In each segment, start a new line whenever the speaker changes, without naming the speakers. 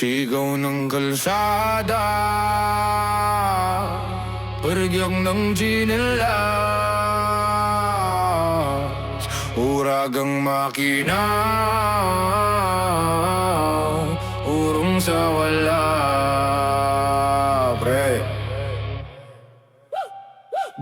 Sigaw ng kalsada, pergyang ng tsinelas, uragang makina, urong sa wala, pre.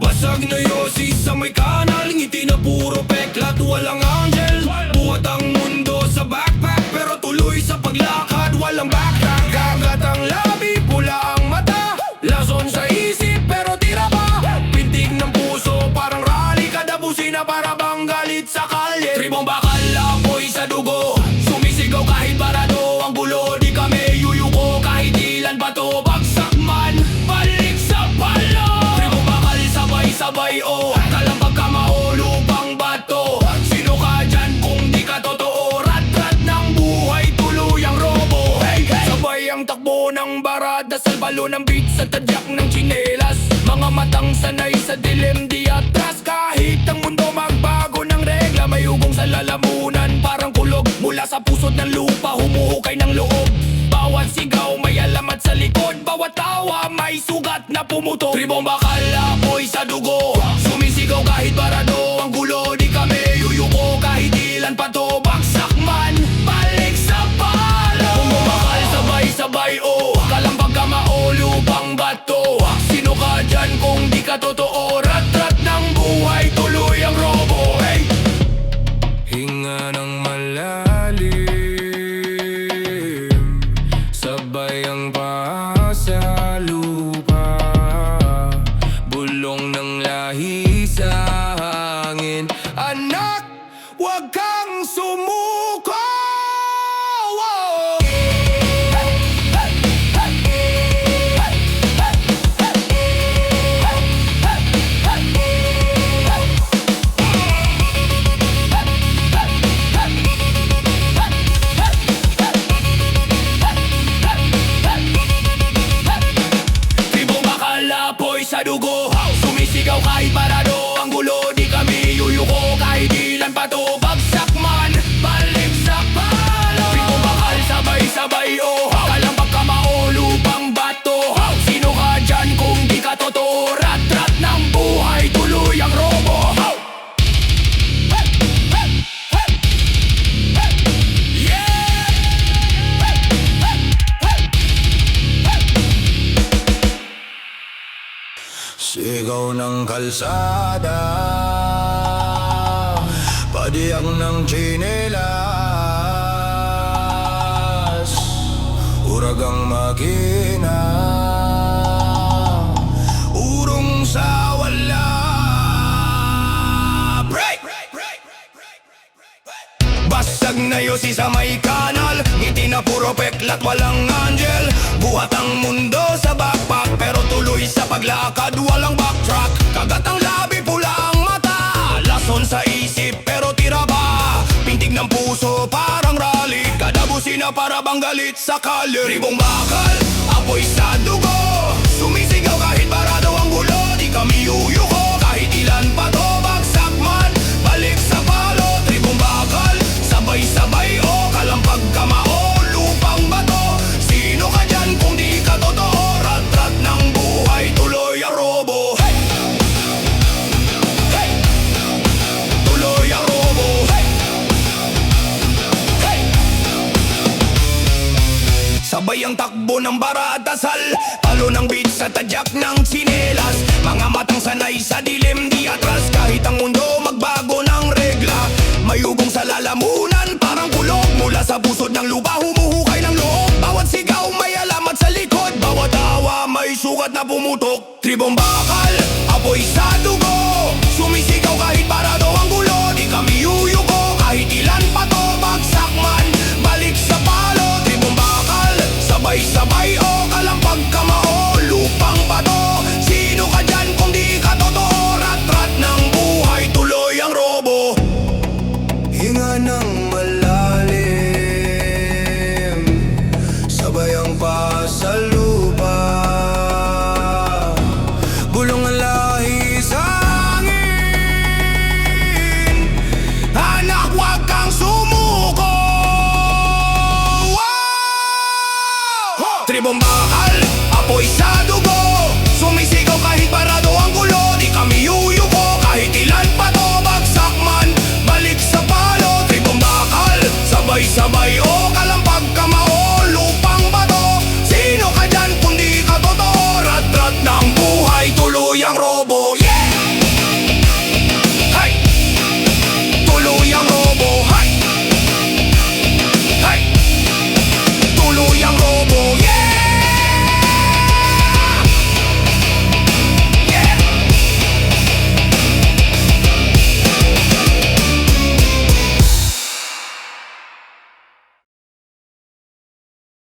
Basag na yosi sa may kanal, ngiti na puro peklat, walang angel. Buhat ang mundo sa backpack, pero tuloy sa paglakad, walang backtrack. Kagat ang labi, pula ang mata, lason sa isip pero tira pa. Pintig ng puso, parang rally, kada busina para bang galit sa kalye. Tribong bakal, apoy sa dugo, sumisigaw kahit barado ang gulo. Di kami yuyuko kahit ilan bato, bagsak man, balik sa palo. Tribong bakal, sabay-sabay oh, kalampag ka maulupang bato. Sino ka dyan kung di ka totoo? Rat-rat ng buhay, tuluyang robo. Hey, hey. Sabay ang takbo ng barada, salbalo ng beat sa tadyak ng tsinelas. Mga matang sanay sa dilim, di atras. Kahit ang mundo magbago ng regla, may ugong sa lalamunan, parang kulog mula sa pusod ng lupa, humuhukay ng loob. Bawat sigaw may alamat sa likod, bawat tawa may sugat na pumutok. Tribong bakal, apoy sa dugo, sumisigaw kahit barado ang gulo. Di kami yuyuko kahit ilan pa to, bagsak man, balik sa palo. Bumabakal, sabay-sabay oh, kalampag ka maulupang bato. Sino ka dyan kung di ka totoo? Rat-rat ng buhay, tuloy ang robo. Hey! Hinga ng malalim, sabay ang paa sa lupa, bulong ng lahi sa hangin. Anak, wag kang sumuko. Sa dugo, sumisigaw kahit parado ang gulo. Di kami yuyuko kahit ilan pa to, bagsak man, balik sa palo. Pito bakal, sabay-sabay oh, kalampag ka maulupang bato. Sino ka dyan kung di ka totoo? Rat-rat ng buhay, tuloy ang robo. Sigaw ng kalsada, padiyag ng tsinelas, uragang makina, urong sa wala. Break! Basag na yosi sa may kanal, ngiti na puro peklat, walang angel. Buhat ang mundo sa backpack, pero tuloy sa paglakad, walang backtrack. Kagat ang labi, pula ang mata, lason sa isip pero tira ba. Pintig ng puso, parang rally, kada busina para bang galit sa kalye. Tribong bakal, apoy sa dugo, sumisigaw kahit barado ang gulo. Di kami yuyuko kahit ilan pa to, bagsak man, balik sa palo. Tribong bakal, sabay-sabay oh, kalampag ka maulupang bato. Sino ka dyan kung di ka totoo? Rat-rat ng buhay, tuloy ang robo. Hey! Hey! Tuloy ang robo. Hey! Hey! Sabay ang takbo ng bara at asal, palo ng beat sa tadyak ng tsinelas. Mga matang sanay sa dilim, di atras. Kahit ang mundo magbago ng regla, may ugong sa lalamunan, parang kulog mula sa pusod ng lupa, humuhukay ng loob. Bawat sigaw may alamat sa likod, bawat tawa may sugat na pumutok. Tribong bakal, apoy sa dugo, sumisigaw kahit parado ang gulo. Di kami yuyuko kahit ilan pa to, bagsak man, balik sa palo. Tribong bakal, sabay-sabay oh, kalampag ka maulupang bato. Sino ka dyan kung di ka totoo? Rat-rat ng buhay, tuloy ang robo. Hinga ng malalim, sabay ang paa sa lupa, Tribong bakal, apoy sa dugo.